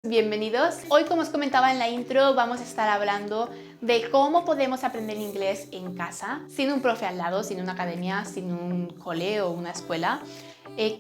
Bienvenidos. Hoy, como os comentaba en la intro, vamos a estar hablando de cómo podemos aprender inglés en casa, sin un profe al lado, sin una academia, sin un cole o una escuela.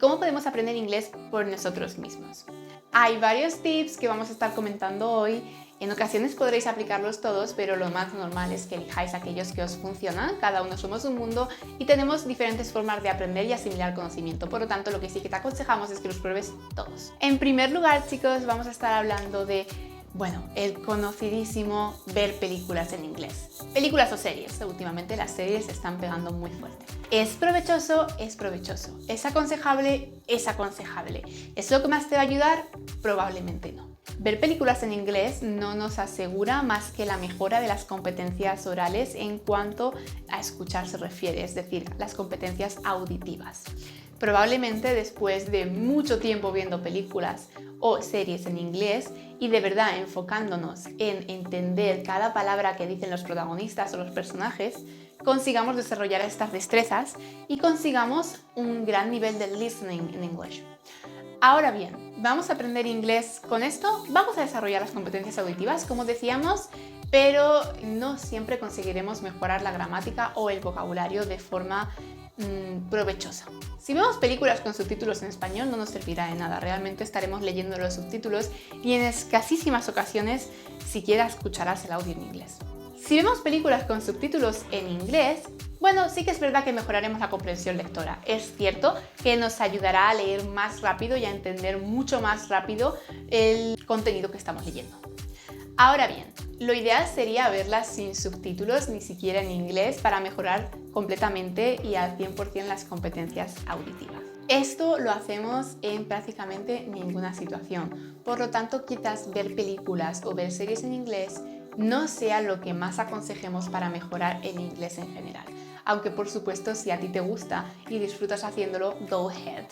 Cómo podemos aprender inglés por nosotros mismos. Hay varios tips que vamos a estar comentando hoy. En ocasiones podréis aplicarlos todos, pero lo más normal es que elijáis aquellos que os funcionan. Cada uno somos un mundo y tenemos diferentes formas de aprender y asimilar conocimiento. Por lo tanto, lo que sí que te aconsejamos es que los pruebes todos. En primer lugar, chicos, vamos a estar hablando de, el conocidísimo ver películas en inglés. Películas o series. Últimamente las series se están pegando muy fuerte. ¿Es provechoso? Es provechoso. ¿Es aconsejable? Es aconsejable. ¿Es lo que más te va a ayudar? Probablemente no. Ver películas en inglés no nos asegura más que la mejora de las competencias orales en cuanto a escuchar se refiere, es decir, las competencias auditivas. Probablemente después de mucho tiempo viendo películas o series en inglés y de verdad enfocándonos en entender cada palabra que dicen los protagonistas o los personajes, consigamos desarrollar estas destrezas y consigamos un gran nivel de listening en English. Ahora bien, ¿vamos a aprender inglés con esto? Vamos a desarrollar las competencias auditivas, como decíamos, pero no siempre conseguiremos mejorar la gramática o el vocabulario de forma provechosa. Si vemos películas con subtítulos en español no nos servirá de nada, realmente estaremos leyendo los subtítulos y en escasísimas ocasiones siquiera escucharás el audio en inglés. Si vemos películas con subtítulos en inglés, sí que es verdad que mejoraremos la comprensión lectora. Es cierto que nos ayudará a leer más rápido y a entender mucho más rápido el contenido que estamos leyendo. Ahora bien, lo ideal sería verlas sin subtítulos, ni siquiera en inglés, para mejorar completamente y al 100% las competencias auditivas. Esto lo hacemos en prácticamente ninguna situación. Por lo tanto, quizás ver películas o ver series en inglés no sea lo que más aconsejemos para mejorar el inglés en general. Aunque por supuesto, si a ti te gusta y disfrutas haciéndolo, go ahead,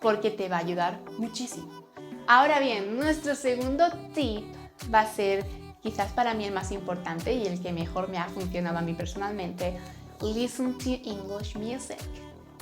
porque te va a ayudar muchísimo. Ahora bien, nuestro segundo tip va a ser, quizás para mí el más importante y el que mejor me ha funcionado a mí personalmente: listen to English music.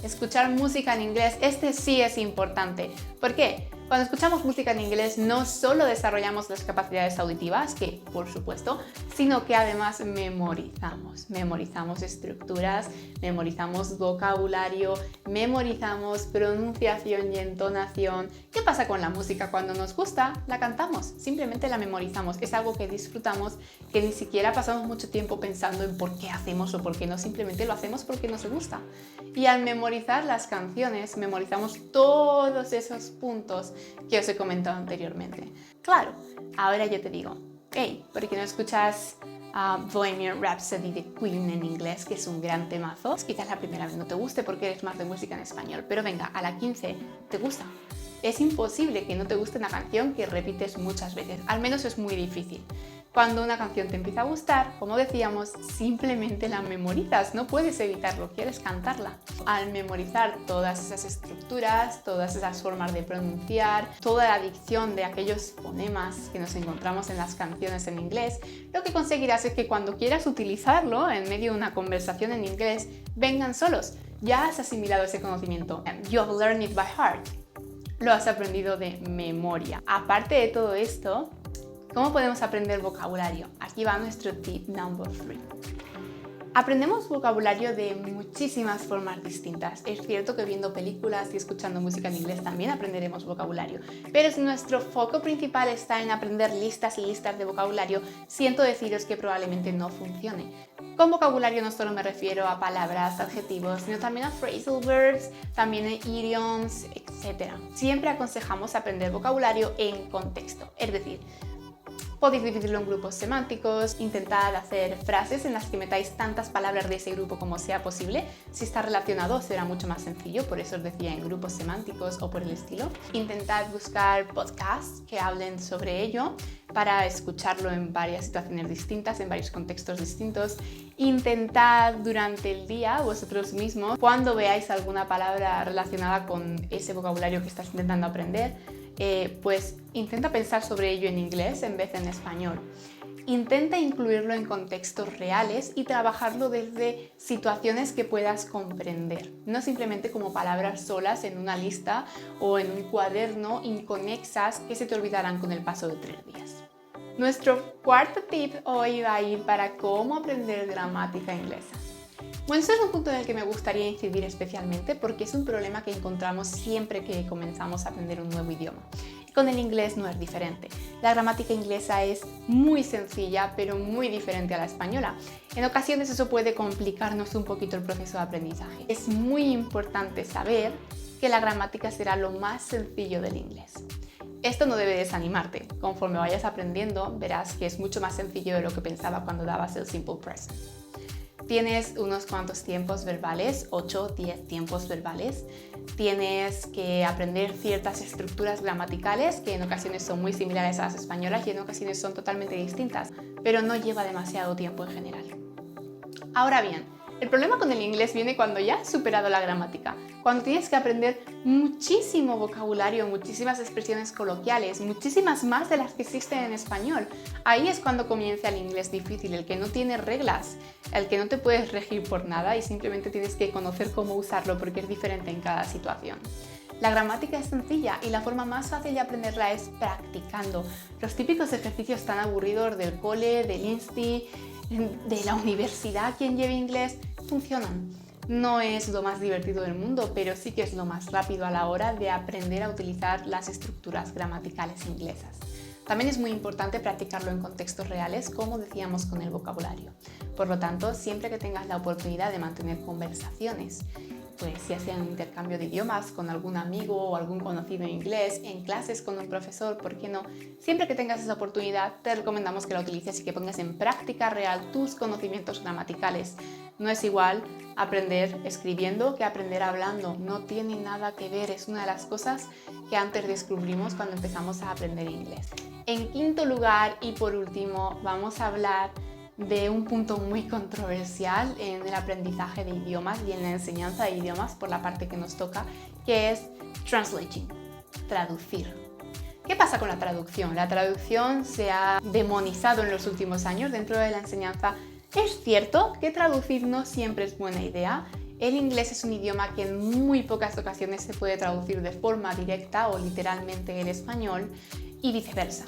Escuchar música en inglés, este sí es importante. ¿Por qué? Cuando escuchamos música en inglés no solo desarrollamos las capacidades auditivas, que por supuesto, sino que además memorizamos estructuras, memorizamos vocabulario, memorizamos pronunciación y entonación. ¿Qué pasa con la música? Cuando nos gusta, la cantamos, simplemente la memorizamos. Es algo que disfrutamos, que ni siquiera pasamos mucho tiempo pensando en por qué hacemos o por qué no, simplemente lo hacemos porque nos gusta. Y al memorizar las canciones, memorizamos todos esos puntos que os he comentado anteriormente. Claro, ahora yo te digo, hey, ¿por qué no escuchas Bohemian Rhapsody de Queen en inglés, que es un gran temazo? Quizás la primera vez no te guste porque eres más de música en español, pero venga, a la 15 te gusta. Es imposible que no te guste una canción que repites muchas veces, al menos es muy difícil. Cuando una canción te empieza a gustar, como decíamos, simplemente la memorizas, no puedes evitarlo, quieres cantarla. Al memorizar todas esas estructuras, todas esas formas de pronunciar, toda la dicción de aquellos fonemas que nos encontramos en las canciones en inglés, lo que conseguirás es que cuando quieras utilizarlo en medio de una conversación en inglés, vengan solos. Ya has asimilado ese conocimiento. You have learned it by heart. Lo has aprendido de memoria. Aparte de todo esto, ¿cómo podemos aprender vocabulario? Aquí va nuestro tip number 3. Aprendemos vocabulario de muchísimas formas distintas. Es cierto que viendo películas y escuchando música en inglés también aprenderemos vocabulario, pero si nuestro foco principal está en aprender listas y listas de vocabulario, siento deciros que probablemente no funcione. Con vocabulario no solo me refiero a palabras, adjetivos, sino también a phrasal verbs, también a idioms, etc. Siempre aconsejamos aprender vocabulario en contexto, es decir, podéis dividirlo en grupos semánticos, intentad hacer frases en las que metáis tantas palabras de ese grupo como sea posible. Si está relacionado será mucho más sencillo, por eso os decía en grupos semánticos o por el estilo. Intentad buscar podcasts que hablen sobre ello para escucharlo en varias situaciones distintas, en varios contextos distintos. Intentad durante el día vosotros mismos, cuando veáis alguna palabra relacionada con ese vocabulario que estás intentando aprender, pues intenta pensar sobre ello en inglés en vez de en español. Intenta incluirlo en contextos reales y trabajarlo desde situaciones que puedas comprender, no simplemente como palabras solas en una lista o en un cuaderno inconexas que se te olvidarán con el paso de 3 días. Nuestro cuarto tip hoy va a ir para cómo aprender gramática inglesa. Bueno, este es un punto en el que me gustaría incidir especialmente porque es un problema que encontramos siempre que comenzamos a aprender un nuevo idioma. Con el inglés no es diferente. La gramática inglesa es muy sencilla, pero muy diferente a la española. En ocasiones eso puede complicarnos un poquito el proceso de aprendizaje. Es muy importante saber que la gramática será lo más sencillo del inglés. Esto no debe desanimarte. Conforme vayas aprendiendo, verás que es mucho más sencillo de lo que pensaba cuando dabas el simple present. Tienes unos cuantos tiempos verbales, 8 o 10 tiempos verbales. Tienes que aprender ciertas estructuras gramaticales que en ocasiones son muy similares a las españolas y en ocasiones son totalmente distintas, pero no lleva demasiado tiempo en general. Ahora bien, el problema con el inglés viene cuando ya has superado la gramática, cuando tienes que aprender muchísimo vocabulario, muchísimas expresiones coloquiales, muchísimas más de las que existen en español. Ahí es cuando comienza el inglés difícil, el que no tiene reglas, el que no te puedes regir por nada y simplemente tienes que conocer cómo usarlo porque es diferente en cada situación. La gramática es sencilla y la forma más fácil de aprenderla es practicando. Los típicos ejercicios tan aburridos del cole, del insti, de la universidad, quien lleve inglés, funcionan. No es lo más divertido del mundo, pero sí que es lo más rápido a la hora de aprender a utilizar las estructuras gramaticales inglesas. También es muy importante practicarlo en contextos reales, como decíamos con el vocabulario. Por lo tanto, siempre que tengas la oportunidad de mantener conversaciones, pues ya sea en un intercambio de idiomas con algún amigo o algún conocido en inglés, en clases con un profesor, ¿por qué no? Siempre que tengas esa oportunidad, te recomendamos que la utilices y que pongas en práctica real tus conocimientos gramaticales. No es igual aprender escribiendo que aprender hablando, no tiene nada que ver, es una de las cosas que antes descubrimos cuando empezamos a aprender inglés. En quinto lugar y por último, vamos a hablar de un punto muy controversial en el aprendizaje de idiomas y en la enseñanza de idiomas por la parte que nos toca, que es translating, traducir. ¿Qué pasa con la traducción? La traducción se ha demonizado en los últimos años dentro de la enseñanza. Es cierto que traducir no siempre es buena idea. El inglés es un idioma que en muy pocas ocasiones se puede traducir de forma directa o literalmente el español y viceversa.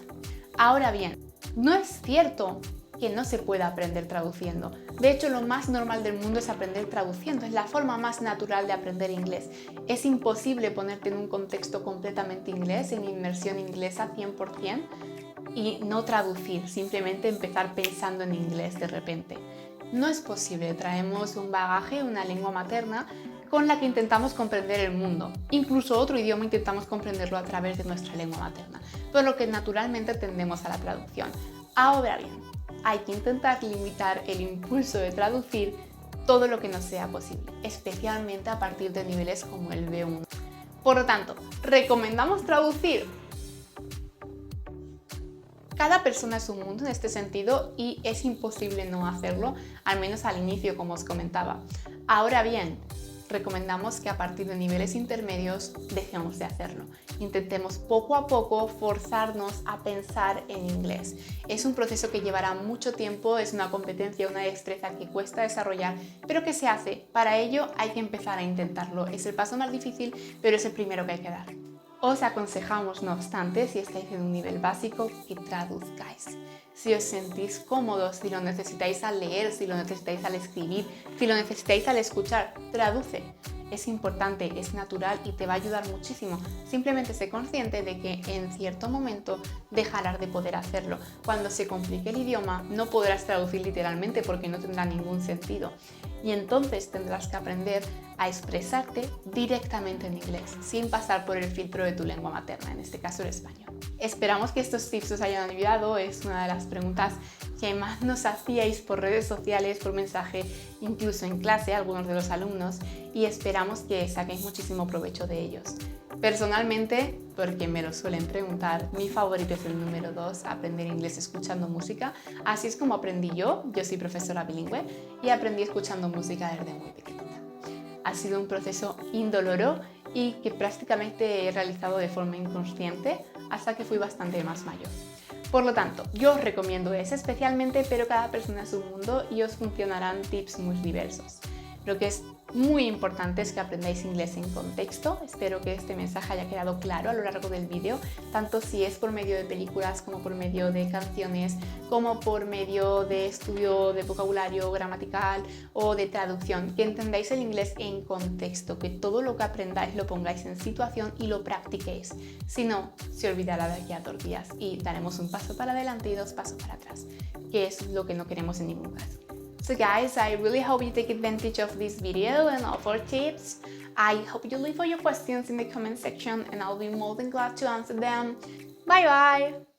Ahora bien, no es cierto que no se pueda aprender traduciendo. De hecho, lo más normal del mundo es aprender traduciendo. Es la forma más natural de aprender inglés. Es imposible ponerte en un contexto completamente inglés, en inmersión inglesa 100% y no traducir, simplemente empezar pensando en inglés de repente. No es posible. Traemos un bagaje, una lengua materna con la que intentamos comprender el mundo. Incluso otro idioma intentamos comprenderlo a través de nuestra lengua materna, por lo que naturalmente tendemos a la traducción. Ahora bien, hay que intentar limitar el impulso de traducir todo lo que nos sea posible, especialmente a partir de niveles como el B1. Por lo tanto, ¿recomendamos traducir? Cada persona es un mundo en este sentido y es imposible no hacerlo, al menos al inicio, como os comentaba. Ahora bien, recomendamos que a partir de niveles intermedios dejemos de hacerlo. Intentemos poco a poco forzarnos a pensar en inglés. Es un proceso que llevará mucho tiempo, es una competencia, una destreza que cuesta desarrollar, pero que se hace. Para ello hay que empezar a intentarlo. Es el paso más difícil, pero es el primero que hay que dar. Os aconsejamos, no obstante, si estáis en un nivel básico, que traduzcáis. Si os sentís cómodos, si lo necesitáis al leer, si lo necesitáis al escribir, si lo necesitáis al escuchar, traduce. Es importante, es natural y te va a ayudar muchísimo. Simplemente sé consciente de que en cierto momento dejarás de poder hacerlo. Cuando se complique el idioma, no podrás traducir literalmente porque no tendrá ningún sentido. Y entonces tendrás que aprender a expresarte directamente en inglés, sin pasar por el filtro de tu lengua materna, en este caso el español. Esperamos que estos tips os hayan ayudado. Es una de las preguntas que más nos hacíais por redes sociales, por mensaje, incluso en clase, algunos de los alumnos, y esperamos que saquéis muchísimo provecho de ellos. Personalmente, porque me lo suelen preguntar, mi favorito es el número 2, aprender inglés escuchando música. Así es como aprendí yo soy profesora bilingüe y aprendí escuchando música desde muy pequeñita. Ha sido un proceso indoloro y que prácticamente he realizado de forma inconsciente hasta que fui bastante más mayor. Por lo tanto, yo os recomiendo ese especialmente, pero cada persona es un mundo y os funcionarán tips muy diversos. Lo que es muy importante es que aprendáis inglés en contexto. Espero que este mensaje haya quedado claro a lo largo del vídeo, tanto si es por medio de películas como por medio de canciones, como por medio de estudio de vocabulario gramatical o de traducción, que entendáis el inglés en contexto, que todo lo que aprendáis lo pongáis en situación y lo practiquéis. Si no, se olvidará de aquí a 2 días y daremos un paso para adelante y 2 pasos para atrás, que es lo que no queremos en ningún caso. So guys, I really hope you take advantage of this video and all of our tips. I hope you leave all your questions in the comment section and I'll be more than glad to answer them. Bye bye!